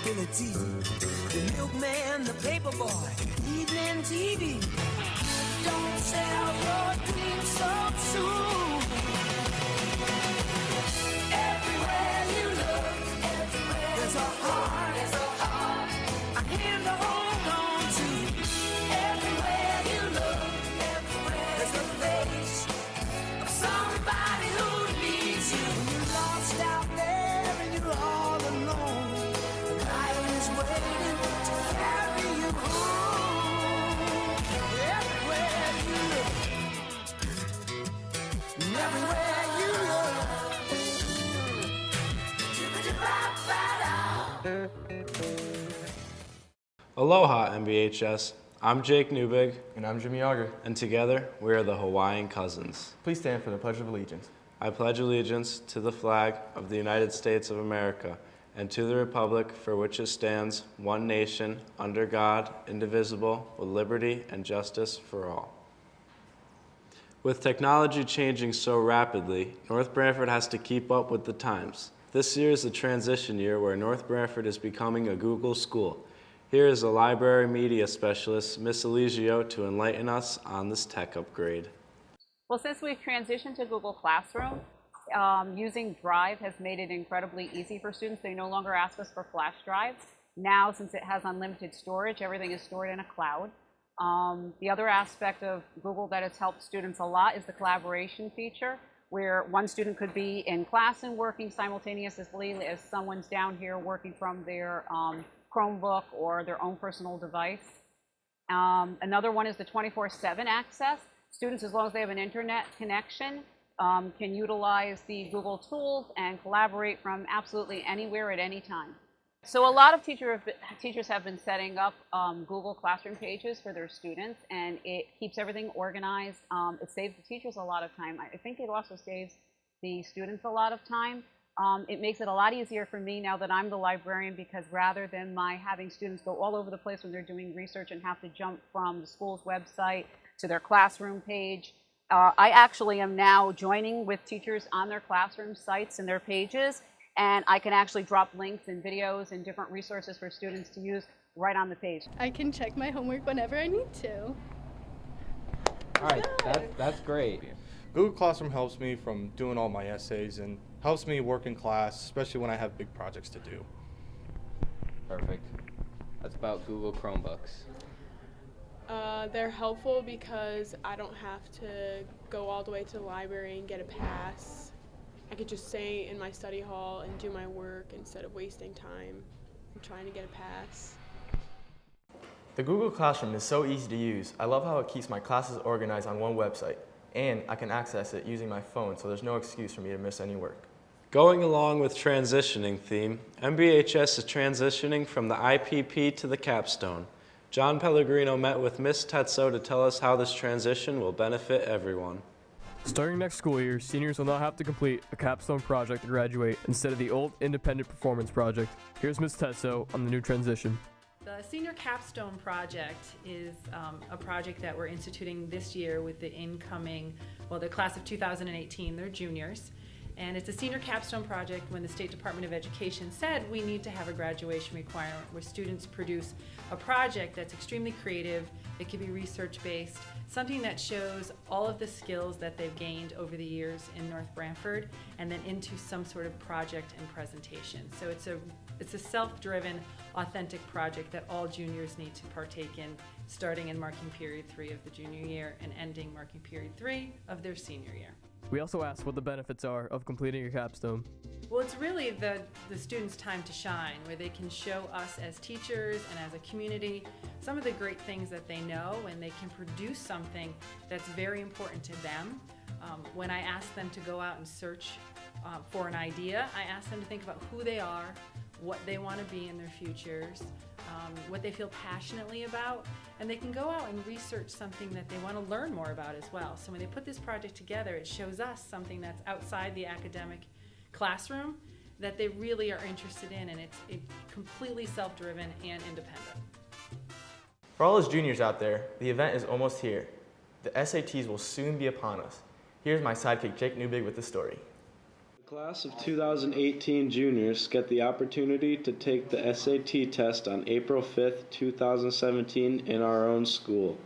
responsibility. The milkman, the paperboy, evening TV. Don't sell your dreams so soon. Everywhere you look, there's a heart, a hand to hold on to. Everywhere you look, there's a face of somebody who needs you. When you're lost out there and you're all alone, life is waiting to carry you home. Everywhere you look, everywhere you look. Aloha, MBHS. I'm Jake Newbig. And I'm Jimmy Auger. And together, we are the Hawaiian Cousins. Please stand for the Pledge of Allegiance. I pledge allegiance to the flag of the United States of America and to the republic for which it stands, one nation, under God, indivisible, with liberty and justice for all. With technology changing so rapidly, North Branford has to keep up with the times. This year is the transition year where North Branford is becoming a Google school. Here is a library media specialist, Miss Eligio, to enlighten us on this tech upgrade. Well, since we've transitioned to Google Classroom, using Drive has made it incredibly easy for students. They no longer ask us for flash drives. Now, since it has unlimited storage, everything is stored in a cloud. The other aspect of Google that has helped students a lot is the collaboration feature, where one student could be in class and working simultaneously as someone's down here working from their Chromebook or their own personal device. Another one is the 24/7 access. Students, as long as they have an internet connection, can utilize the Google tools and collaborate from absolutely anywhere at any time. So a lot of teachers have been setting up Google Classroom pages for their students, and it keeps everything organized. It saves the teachers a lot of time. I think it also saves the students a lot of time. It makes it a lot easier for me now that I'm the librarian, because rather than having students go all over the place when they're doing research and have to jump from the school's website to their classroom page, I actually am now joining with teachers on their classroom sites and their pages, and I can actually drop links and videos and different resources for students to use right on the page. I can check my homework whenever I need to. All right, that's great. Google Classroom helps me from doing all my essays and helps me work in class, especially when I have big projects to do. Perfect. That's about Google Chromebooks. They're helpful because I don't have to go all the way to the library and get a pass. I could just stay in my study hall and do my work instead of wasting time and trying to get a pass. The Google Classroom is so easy to use. I love how it keeps my classes organized on one website, and I can access it using my phone, so there's no excuse for me to miss any work. Going along with transitioning theme, MBHS is transitioning from the IPP to the capstone. John Pellegrino met with Miss Tetso to tell us how this transition will benefit everyone. Starting next school year, seniors will now have to complete a capstone project to graduate instead of the old independent performance project. Here's Ms. Tetso on the new transition. The Senior Capstone Project is a project that we're instituting this year with the incoming, the class of 2018, they're juniors. And it's a senior capstone project when the State Department of Education said we need to have a graduation requirement where students produce a project that's extremely creative, it can be research-based, something that shows all of the skills that they've gained over the years in North Branford, and then into some sort of project and presentation. So it's a self-driven, authentic project that all juniors need to partake in, starting in marking period 3 of the junior year and ending marking period 3 of their senior year. We also asked what the benefits are of completing your capstone. Well, it's really the students' time to shine, where they can show us as teachers and as a community some of the great things that they know, and they can produce something that's very important to them. When I ask them to go out and search for an idea, I ask them to think about who they are, what they want to be in their futures, what they feel passionately about, and they can go out and research something that they want to learn more about as well. So when they put this project together, it shows us something that's outside the academic classroom that they really are interested in, and it's completely self-driven and independent. For all those juniors out there, the event is almost here. The SATs will soon be upon us. Here's my sidekick, Jake Newbig, with the story. The class of 2018 juniors get the opportunity to take the SAT test on April 5th, 2017 in our own school.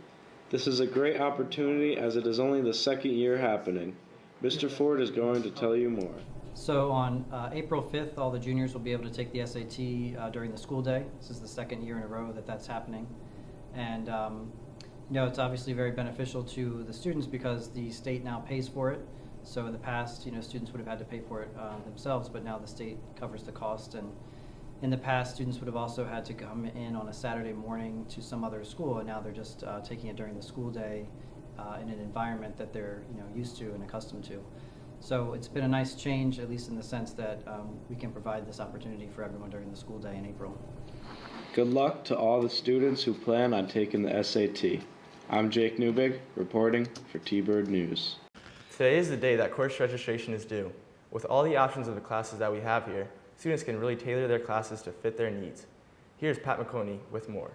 This is a great opportunity as it is only the second year happening. Mr. Ford is going to tell you more. So on April 5th, all the juniors will be able to take the SAT during the school day. This is the second year in a row that that's happening. And it's obviously very beneficial to the students because the state now pays for it. So in the past, students would have had to pay for it themselves, but now the state covers the cost. And in the past, students would have also had to come in on a Saturday morning to some other school, and now they're just taking it during the school day in an environment that they're used to and accustomed to. So it's been a nice change, at least in the sense that we can provide this opportunity for everyone during the school day in April. Good luck to all the students who plan on taking the SAT. I'm Jake Newbig, reporting for TBird News. Today is the day that course registration is due. With all the options of the classes that we have here, students can really tailor their classes to fit their needs. Here's Pat McConey with more.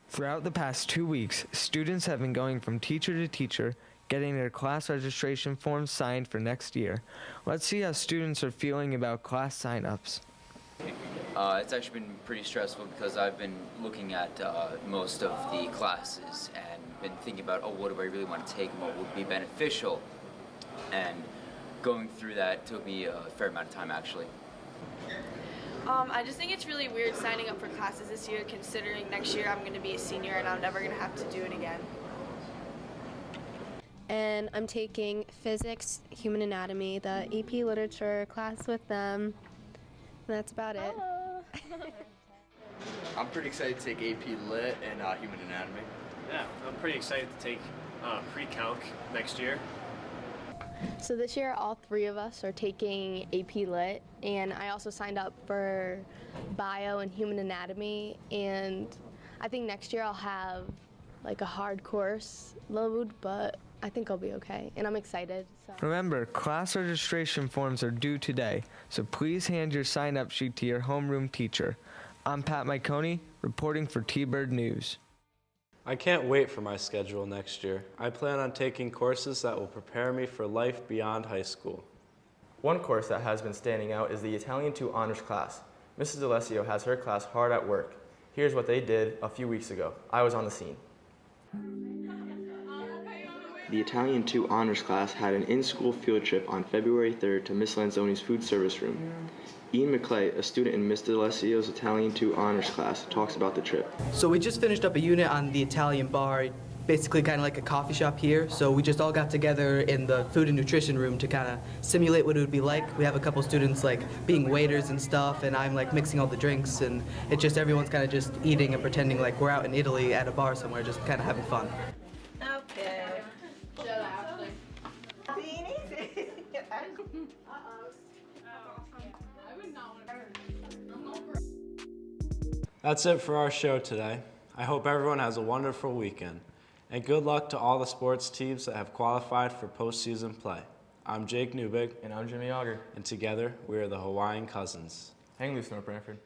Throughout the past 2 weeks, students have been going from teacher to teacher, getting their class registration forms signed for next year. Let's see how students are feeling about class sign-ups. It's actually been pretty stressful because I've been looking at most of the classes and been thinking about, what do I really want to take and what would be beneficial. And going through that took me a fair amount of time, actually. I just think it's really weird signing up for classes this year, considering next year I'm going to be a senior and I'm never going to have to do it again. And I'm taking physics, human anatomy, the AP literature class with them. And that's about it. I'm pretty excited to take AP Lit and human anatomy. Yeah, I'm pretty excited to take pre-calc next year. So this year, all three of us are taking AP Lit, and I also signed up for bio and human anatomy, and I think next year I'll have like a hard course load, but I think I'll be okay, and I'm excited. So. Remember, class registration forms are due today, so please hand your sign-up sheet to your homeroom teacher. I'm Pat McConey, reporting for TBird News. I can't wait for my schedule next year. I plan on taking courses that will prepare me for life beyond high school. One course that has been standing out is the Italian 2 honors class. Mrs. D'Alessio has her class hard at work. Here's what they did a few weeks ago. I was on the scene. The Italian 2 honors class had an in-school field trip on February 3rd to Miss Lanzoni's food service room. Ian McClay, a student in Miss D'Alessio's Italian 2 honors class, talks about the trip. So we just finished up a unit on the Italian bar, basically kind of like a coffee shop here. So we just all got together in the food and nutrition room to kind of simulate what it would be like. We have a couple students like being waiters and stuff, and I'm like mixing all the drinks, and it's just everyone's kind of just eating and pretending like we're out in Italy at a bar somewhere, just kind of having fun. Okay. That's it for our show today. I hope everyone has a wonderful weekend. And good luck to all the sports teams that have qualified for postseason play. I'm Jake Newbig. And I'm Jimmy Auger. And together, we are the Hawaiian Cousins. Hang loose, North Branford.